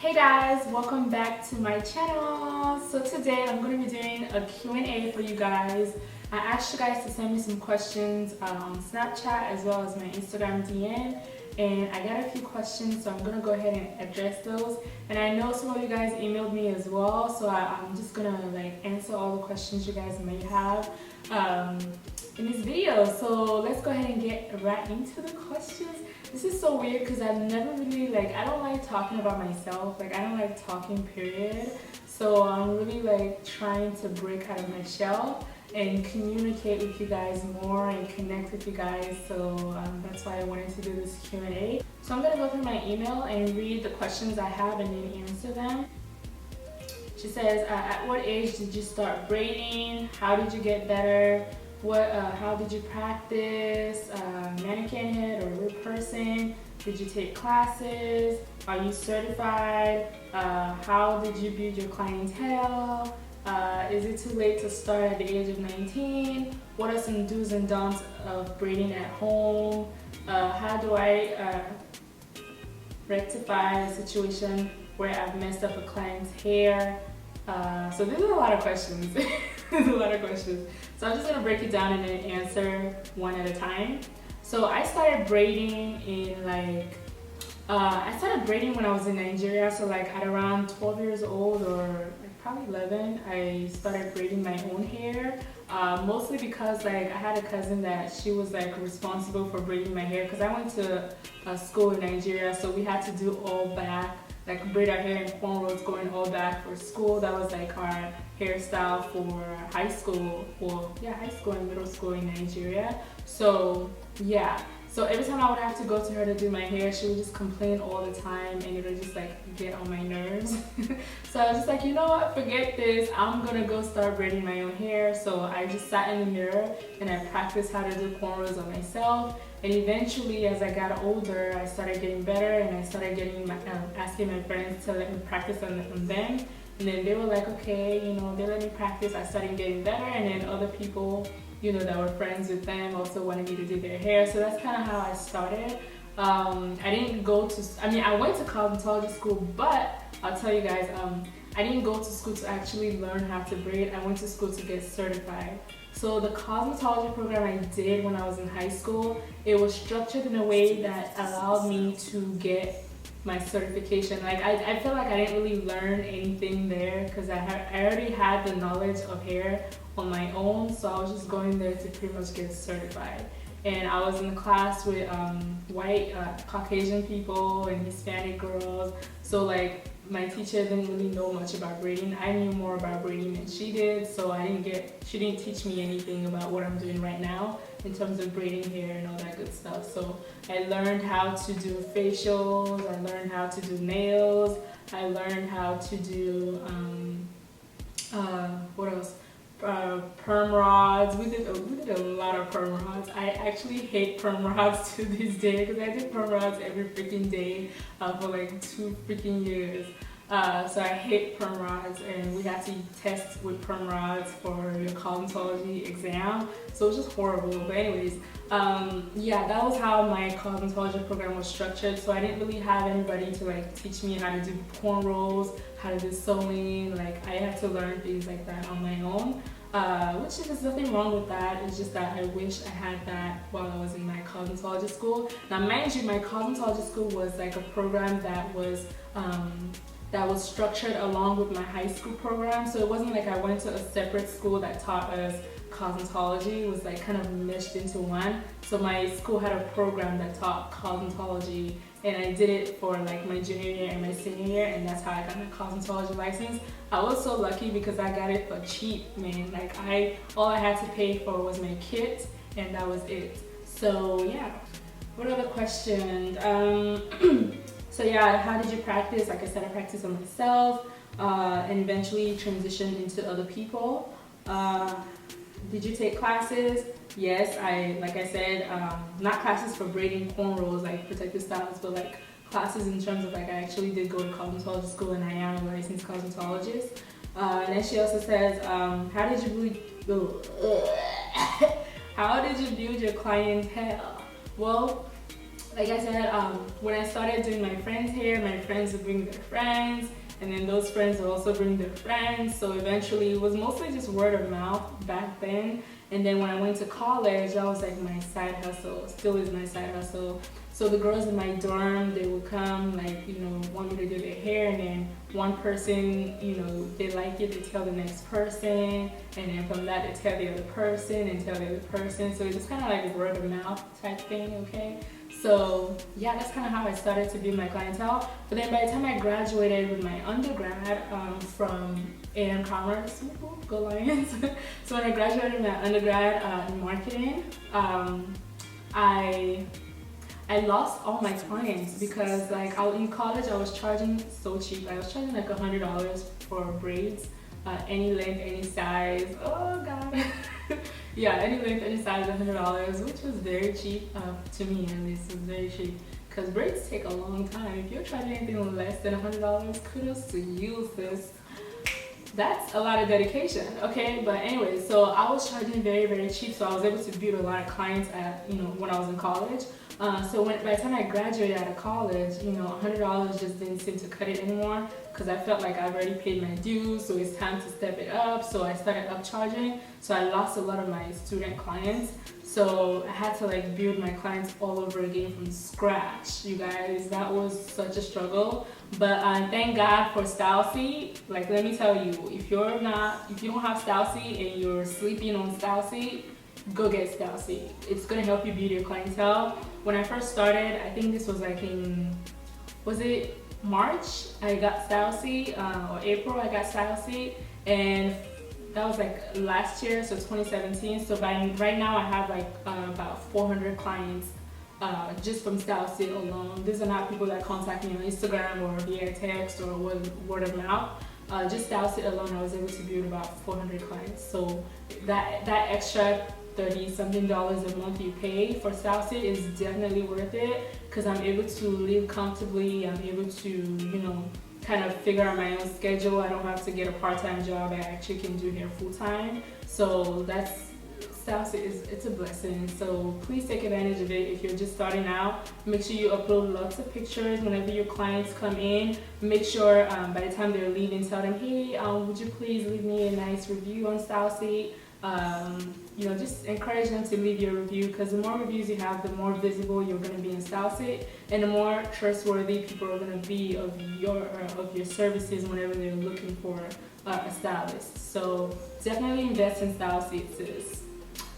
Hey guys, welcome back to my channel. So today I'm going to be doing a Q&A for you guys. I asked you guys to send me some questions on Snapchat as well as my Instagram DM, and I got a few questions, so I'm going to go ahead and address those. And I know some of you guys emailed me as well, so I'm just going to answer all the questions you guys may have in this video. So let's go ahead and get right into the questions. This is so weird because I've never really I don't like talking about myself. I don't like talking, period. So I'm really trying to break out of my shell and communicate with you guys more and connect with you guys. So that's why I wanted to do this Q&A. So I'm gonna go through my email and read the questions I have and then answer them. She says, at what age did you start braiding? How did you get better? How did you practice? Mannequin head or real person? Did you take classes? Are you certified? How did you build your clientele? Is it too late to start at the age of 19? What are some do's and don'ts of braiding at home? How do I rectify a situation where I've messed up a client's hair? So there's a lot of questions. There's a lot of questions. So I'm just gonna break it down and then answer one at a time. So I started braiding in I started braiding when I was in Nigeria. So at around 12 years old or probably 11, I started braiding my own hair. Mostly because I had a cousin that she was responsible for braiding my hair, because I went to school in Nigeria, so we had to do all back, braid our hair in cornrows going all back for school. That was our hairstyle for high school, high school and middle school in Nigeria. So yeah, so every time I would have to go to her to do my hair, she would just complain all the time and it would just get on my nerves. So I was just you know what, forget this, I'm gonna go start braiding my own hair. So I just sat in the mirror and I practiced how to do cornrows on myself. And eventually, as I got older, I started getting better and I started asking my friends to let me practice on them. And then they were okay, they let me practice. I started getting better, and then other people, that were friends with them also wanted me to do their hair. So that's kind of how I started. I didn't go to, I went to Cosmetology School, but I'll tell you guys, I didn't go to school to actually learn how to braid. I went to school to get certified. So the cosmetology program I did when I was in high school, it was structured in a way that allowed me to get my certification. I feel I didn't really learn anything there because I already had the knowledge of hair on my own. So I was just going there to pretty much get certified. And I was in class with white Caucasian people and Hispanic girls. So my teacher didn't really know much about braiding. I knew more about braiding than she did, so she didn't teach me anything about what I'm doing right now in terms of braiding hair and all that good stuff. So I learned how to do facials, I learned how to do nails, I learned how to do what else? Perm rods. We did a lot of perm rods. I actually hate perm rods to this day because I did perm rods every freaking day for 2 freaking years. So I hate perm rods, and we had to test with perm rods for your cosmetology exam. So it was just horrible. But anyways, yeah, that was how my cosmetology program was structured. So I didn't really have anybody to teach me how to do cornrows, how to do sewing. I had to learn things like that on my own. Which there's nothing wrong with that. It's just that I wish I had that while I was in my cosmetology school. Now mind you, my cosmetology school was a program that was structured along with my high school program. So it wasn't I went to a separate school that taught us cosmetology. It was kind of meshed into one. So my school had a program that taught cosmetology, and I did it for my junior year and my senior year, and that's how I got my cosmetology license. I was so lucky because I got it for cheap, man. All I had to pay for was my kit, and that was it. So yeah. What other questions? So yeah, how did you practice? Like I said, I practiced on myself, and eventually transitioned into other people. Did you take classes? Yes, like I said, not classes for braiding cornrows, protective styles, but classes in terms of I actually did go to cosmetology school, and I am a licensed cosmetologist. And then she also says, how did you build your clientele? Well, like I said, when I started doing my friends' hair, my friends would bring their friends, and then those friends would also bring their friends. So eventually it was mostly just word of mouth back then. And then when I went to college, that was like my side hustle, still is my side hustle. So the girls in my dorm, they would come, like, you know, want me to do their hair, and then one person, you know, they like it, they tell the next person, and then from that they tell the other person and tell the other person. So it's just kind of like a word of mouth type thing, okay? So yeah, that's kind of how I started to build my clientele. But then by the time I graduated with my undergrad from AM Commerce, go Lions. So when I graduated my undergrad in marketing, I lost all my clients because like in college I was charging so cheap. I was charging like $100 for braids, any length, any size. Oh god. Yeah, any length, any size, $100, which was very cheap to me, at least. It was very cheap because braids take a long time. If you're charging anything less than $100, kudos to you, sis. That's a lot of dedication, okay? But anyway, so I was charging very, very cheap, so I was able to build a lot of clients at, you know, when I was in college. So by the time I graduated out of college, you know, $100 just didn't seem to cut it anymore because I felt like I've already paid my dues, so it's time to step it up. So I started upcharging. So I lost a lot of my student clients. So I had to like build my clients all over again from scratch. You guys, that was such a struggle. But thank God for StyleSeat. Like, let me tell you, if you don't have StyleSeat and you're sleeping on StyleSeat, go get StyleSeat. It's gonna help you build your clientele. When I first started, I think this was like was it March? I got StyleSeat, or April I got StyleSeat, and that was like last year, so 2017. So right now I have like about 400 clients just from StyleSeat alone. These are not people that contact me on Instagram or via text or word of mouth. Just StyleSeat alone, I was able to build about 400 clients. So that extra $30-something a month you pay for StyleSeat is definitely worth it because I'm able to live comfortably. I'm able to, you know, kind of figure out my own schedule. I don't have to get a part-time job. I actually can do hair full-time. So StyleSeat it's a blessing. So please take advantage of it if you're just starting out. Make sure you upload lots of pictures whenever your clients come in. Make sure by the time they're leaving, tell them, hey, would you please leave me a nice review on StyleSeat? You know, just encourage them to leave your review because the more reviews you have, the more visible you're going to be in StyleSeat, and the more trustworthy people are going to be of your services whenever they're looking for a stylist. So definitely invest in StyleSeat, sis.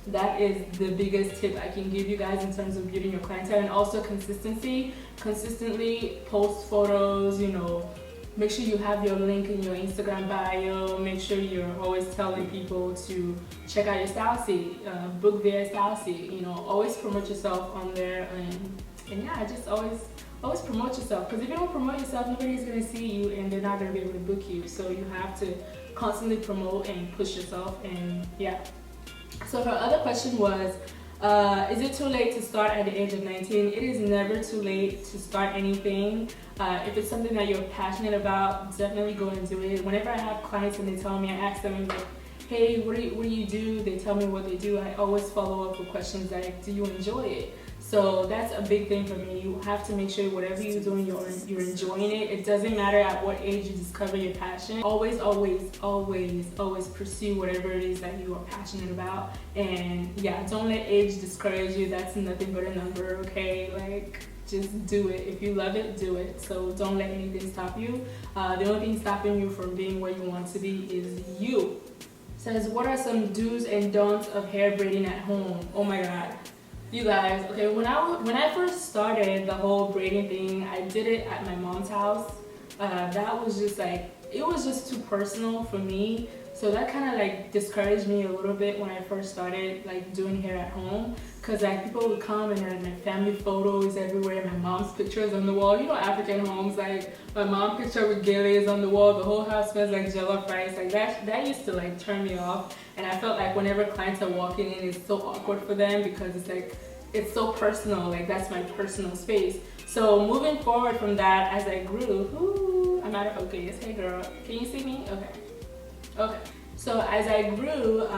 That is the biggest tip I can give you guys in terms of building your clientele. And also consistency. Consistently post photos, you know. Make sure you have your link in your Instagram bio. Make sure you're always telling people to check out your StyleSeat, book their StyleSeat. You know, always promote yourself on there, and yeah, just always promote yourself. Because if you don't promote yourself, nobody's gonna see you, and they're not gonna be able to book you. So you have to constantly promote and push yourself, and yeah. So her other question was, is it too late to start at the age of 19? It is never too late to start anything. If it's something that you're passionate about, definitely go and do it. Whenever I have clients and they tell me, I ask them like, hey, what do you do? They tell me what they do. I always follow up with questions like, do you enjoy it? So that's a big thing for me. You have to make sure whatever you're doing, you're enjoying it. It doesn't matter at what age you discover your passion. Always, always, always, always pursue whatever it is that you are passionate about. And yeah, don't let age discourage you. That's nothing but a number, okay? Like, just do it. If you love it, do it. So don't let anything stop you. The only thing stopping you from being where you want to be is you. It says, what are some do's and don'ts of hair braiding at home? Oh my God. You guys, okay, when I first started the whole braiding thing, I did it at my mom's house. That was just like, it was just too personal for me. So that kind of like discouraged me a little bit when I first started like doing hair at home. Cause like people would come and had my family photos everywhere, my mom's pictures on the wall. You know, African homes, like my mom picture with gillies on the wall, the whole house smells like jollof rice. Like that used to like turn me off. And I felt like whenever clients are walking in, it's so awkward for them because it's like, it's so personal, like that's my personal space. So moving forward from that, as I grew, I'm out of focus. Hey girl, can you see me? Okay. So as I grew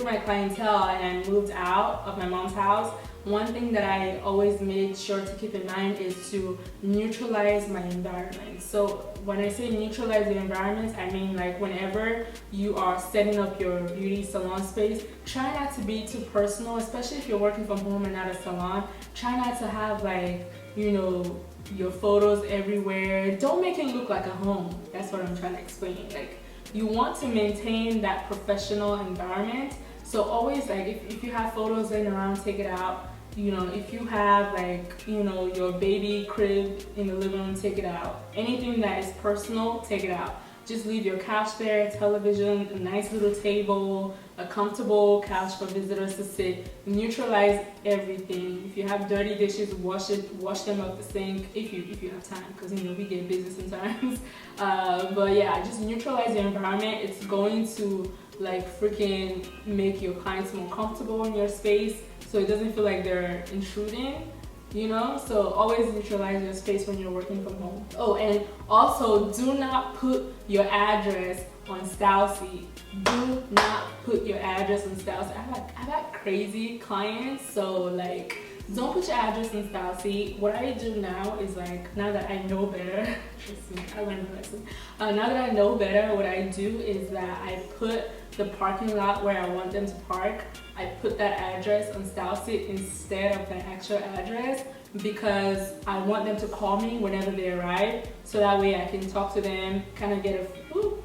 my clientele and I moved out of my mom's house, one thing that I always made sure to keep in mind is to neutralize my environment. So when I say neutralize the environment, I mean like whenever you are setting up your beauty salon space, try not to be too personal, especially if you're working from home and not a salon. Try not to have like, you know, your photos everywhere. Don't make it look like a home. That's what I'm trying to explain. Like, you want to maintain that professional environment. So always, like, if you have photos laying around, take it out. You know, if you have like, you know, your baby crib in the living room, take it out. Anything that is personal, take it out. Just leave your couch there, television, a nice little table, a comfortable couch for visitors to sit. Neutralize everything. If you have dirty dishes, wash them up the sink if you have time, because you know we get busy sometimes. But yeah, just neutralize your environment. It's going to like freaking make your clients more comfortable in your space, so it doesn't feel like they're intruding. You know, so always neutralize your space when you're working from home. Oh, and also do not put your address on StyleSeat. Do not put your address on StyleSeat. I've had crazy clients, so like, don't put your address on StyleSeat. What I do now is like, now that I know better, trust me, I learned a lesson. Now that I know better, what I do is that I put the parking lot where I want them to park. I put that address on StyleSeat instead of the actual address, because I want them to call me whenever they arrive, so that way I can talk to them, kind of get a, ooh,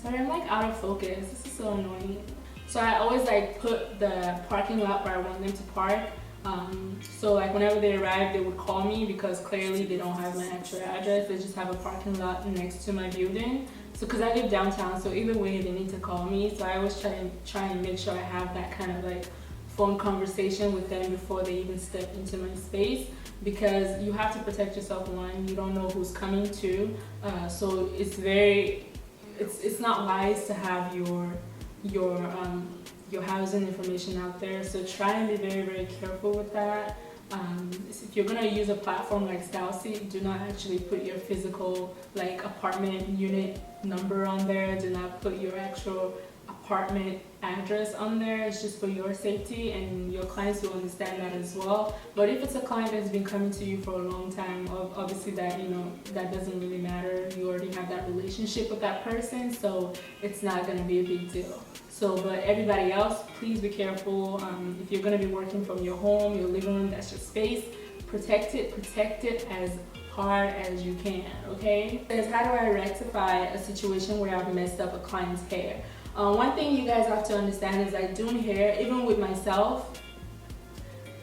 sorry, I'm like out of focus, this is so annoying. So I always like put the parking lot where I want them to park. So like whenever they arrive, they would call me, because clearly they don't have my actual address, they just have a parking lot next to my building. So because I live downtown, so either way they need to call me. So I always try and make sure I have that kind of like phone conversation with them before they even step into my space, because you have to protect yourself. One, you don't know who's coming to, so it's not wise to have your housing information out there. So try and be very, very careful with that. If you're gonna use a platform like StyleSeat, do not actually put your physical like apartment unit number on there. Do not put your actual apartment address on there. It's just for your safety, and your clients will understand that as well. But if it's a client that's been coming to you for a long time, obviously that, you know, that doesn't really matter. You already have that relationship with that person, so it's not gonna be a big deal. So, but everybody else, please be careful. If you're gonna be working from your home, your living room, that's your space. Protect it as hard as you can, okay? Because how do I rectify a situation where I've messed up a client's hair? One thing you guys have to understand is like doing hair, even with myself,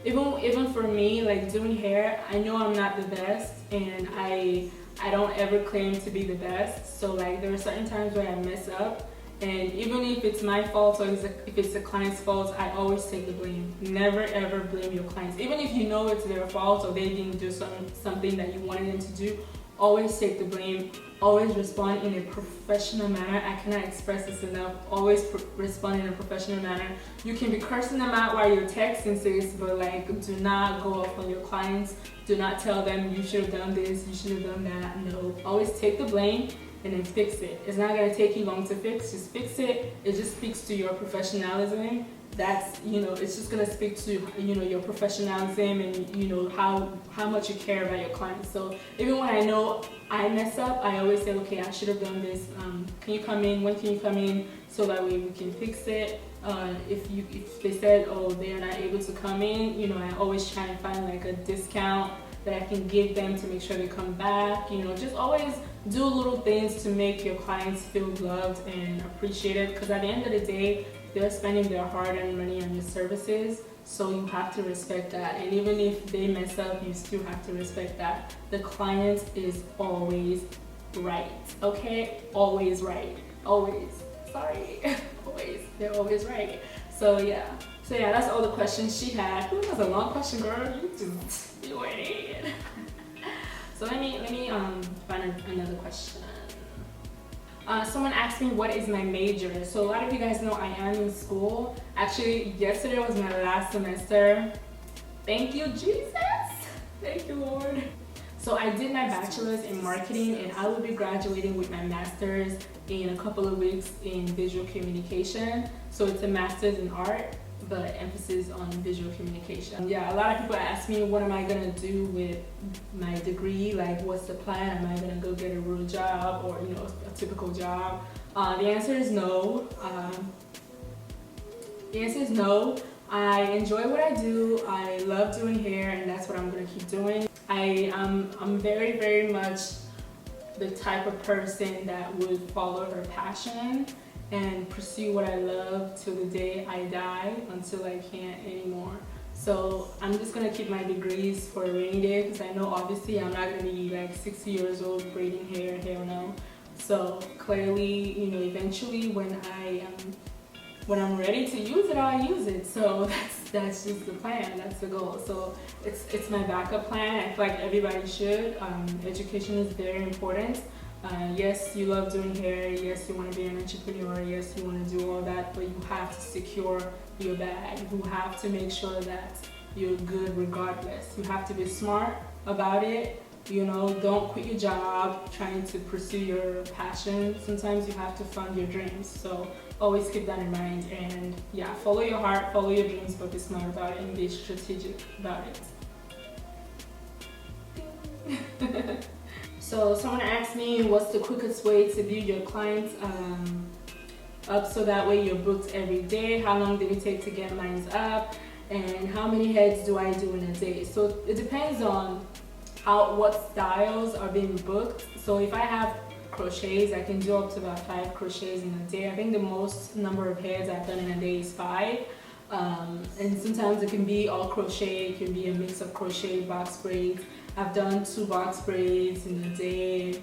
even for me, like doing hair, I know I'm not the best, and I don't ever claim to be the best. So like there are certain times where I mess up, and even if it's my fault or if it's the client's fault, I always take the blame. Never ever blame your clients. Even if you know it's their fault or they didn't do something that you wanted them to do, always take the blame. Always respond in a professional manner. I cannot express this enough. Always respond in a professional manner. You can be cursing them out while you're texting, sis, but like, do not go off on your clients. Do not tell them you should have done this, you should have done that. No, always take the blame and then fix it. It's not gonna take you long to fix. Just fix it. It just speaks to your professionalism. That's, you know, it's just gonna speak to, you know, your professionalism and, you know, how much you care about your clients. So even when I know I mess up, I always say, okay, I should have done this. Can you come in? When can you come in? So that way we can fix it. If they said, oh, they are not able to come in, you know, I always try and find like a discount that I can give them to make sure they come back. You know, just always do little things to make your clients feel loved and appreciated, because at the end of the day, they're spending their hard-earned money on your services, so you have to respect that. And even if they mess up, you still have to respect that. The client is always right, okay? Always right, always. Sorry, always. They're always right. So yeah, that's all the questions she had. Ooh, that was a long question, girl. You went in. So let me find another question. Someone asked me what is my major. So a lot of you guys know I am in school. Actually, yesterday was my last semester. Thank you, Jesus. Thank you, Lord. So I did my bachelor's in marketing, and I will be graduating with my master's in a couple of weeks in visual communication. So it's a master's in art. but emphasis on visual communication. Yeah, a lot of people ask me, what am I gonna do with my degree? Like, what's the plan? Am I gonna go get a real job or, you know, a typical job? The answer is no. The answer is no. I enjoy what I do. I love doing hair, and that's what I'm gonna keep doing. I'm very, very much the type of person that would follow her passion and pursue what I love till the day I die, until I can't anymore. So I'm just gonna keep my degrees for a rainy day, because I know obviously I'm not gonna be like 60 years old braiding hair, hell no. So clearly, you know, eventually when I'm ready to use it, I'll use it. So that's just the plan, that's the goal. So it's my backup plan. I feel like everybody should. Education is very important. Yes, you love doing hair, yes, you want to be an entrepreneur, yes, you want to do all that, but you have to secure your bag. You have to make sure that you're good regardless. You have to be smart about it. You know, don't quit your job trying to pursue your passion. Sometimes you have to fund your dreams. So always keep that in mind. And yeah, follow your heart, follow your dreams, but be smart about it and be strategic about it. So someone asked me, what's the quickest way to build your clients up so that way you're booked every day? How long did it take to get mine up? And how many heads do I do in a day? So it depends on what styles are being booked. So if I have crochets, I can do up to about 5 crochets in a day. I think the most number of heads I've done in a day is 5. And sometimes it can be all crochet, it can be a mix of crochet, box braids. I've done 2 box braids in a day,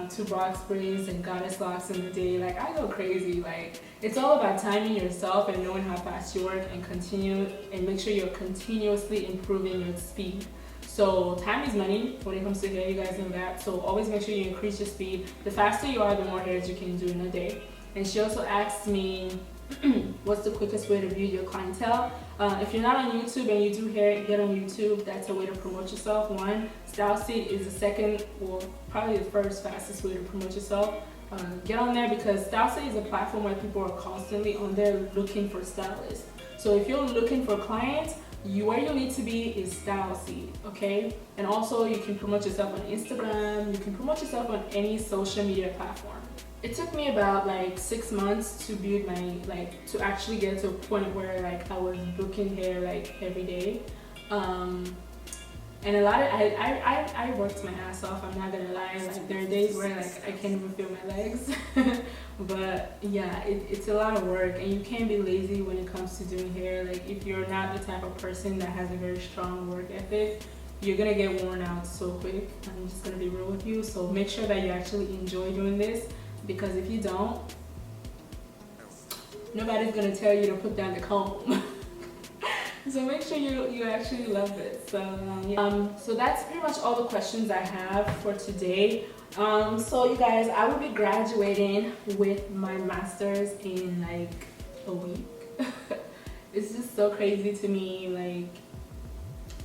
2 box braids and goddess locks in a day. Like, I go crazy. Like, it's all about timing yourself and knowing how fast you work, and make sure you're continuously improving your speed. So time is money when it comes to hair, you guys know that. So always make sure you increase your speed. The faster you are, the more hairs you can do in a day. And she also asked me, what's the quickest way to build your clientele? If you're not on YouTube and you do hair, get on YouTube. That's a way to promote yourself. One, StyleSeed is the second, or probably the first fastest way to promote yourself. Get on there, because StyleSeed is a platform where people are constantly on there looking for stylists. So if you're looking for clients, where you need to be is StyleSeed, okay? And also you can promote yourself on Instagram, you can promote yourself on any social media platform. It took me about like 6 months to build my, to actually get to a point where like I was booking hair like every day. And a lot of, I worked my ass off, I'm not gonna lie. Like, there are days where like I can't even feel my legs. But yeah, it's a lot of work, and you can't be lazy when it comes to doing hair. Like, if you're not the type of person that has a very strong work ethic, you're gonna get worn out so quick. I'm just gonna be real with you. So make sure that you actually enjoy doing this, because if you don't, nobody's gonna tell you to put down the comb. So make sure you actually love it. So that's pretty much all the questions I have for today. So you guys, I will be graduating with my master's in like a week. It's just so crazy to me. Like,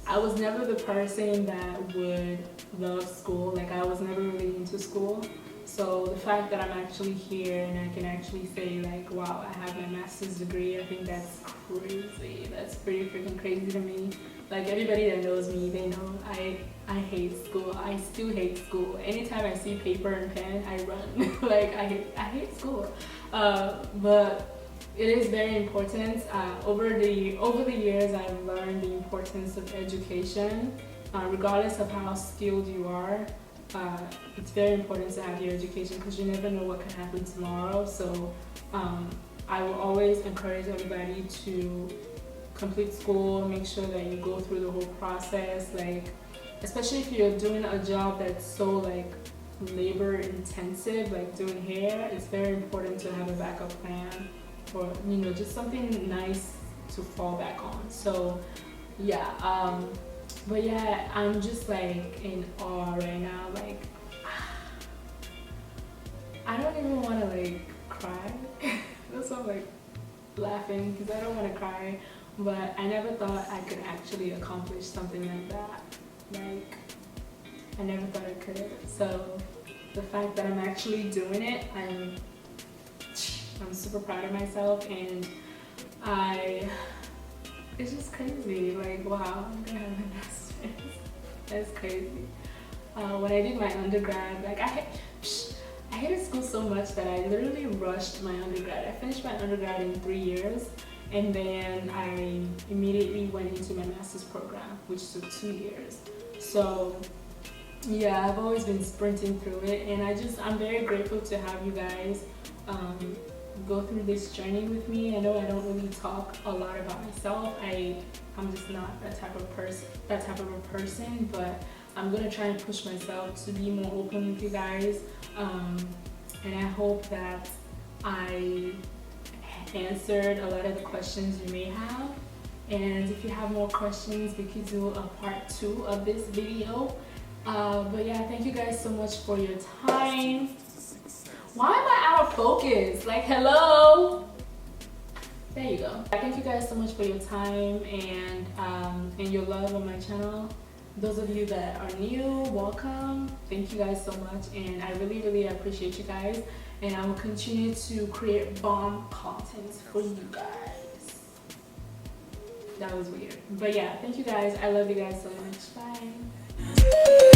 I was never the person that would love school. Like, I was never really into school. So the fact that I'm actually here and I can actually say like, wow, I have my master's degree, I think that's crazy. That's pretty freaking crazy to me. Like, everybody that knows me, they know I hate school. I still hate school. Anytime I see paper and pen, I run. Like, I hate school. But it is very important. Over the years, I've learned the importance of education. Regardless of how skilled you are, it's very important to have your education, because you never know what can happen tomorrow. So I will always encourage everybody to complete school, make sure that you go through the whole process. Like, especially if you're doing a job that's so like labor intensive, like doing hair, it's very important to have a backup plan, or, you know, just something nice to fall back on. So yeah, but yeah, I'm just like in awe right now. Like, I don't even want to like cry. That's why I'm like laughing, because I don't want to cry. But I never thought I could actually accomplish something like that. Like, I never thought I could. So the fact that I'm actually doing it, I'm super proud of myself, and I it's just crazy. Like, wow, I'm gonna have a master's. That's crazy. When I did my undergrad, like I hated school so much that I literally rushed my undergrad. I finished my undergrad in 3 years, and then I immediately went into my master's program, which took 2 years. So yeah, I've always been sprinting through it, and I'm very grateful to have you guys go through this journey with me. I know I don't really talk a lot about myself. I'm just not that type of a person, but I'm gonna try and push myself to be more open with you guys, and I hope that I answered a lot of the questions you may have. And if you have more questions, we could do a part 2 of this video. But yeah, thank you guys so much for your time. Why am I out of focus? Like, hello? There you go. Thank you guys so much for your time and your love on my channel. Those of you that are new, welcome. Thank you guys so much, and I really, really appreciate you guys. And I will continue to create bomb content for you guys. That was weird. But yeah, thank you guys. I love you guys so much. Bye.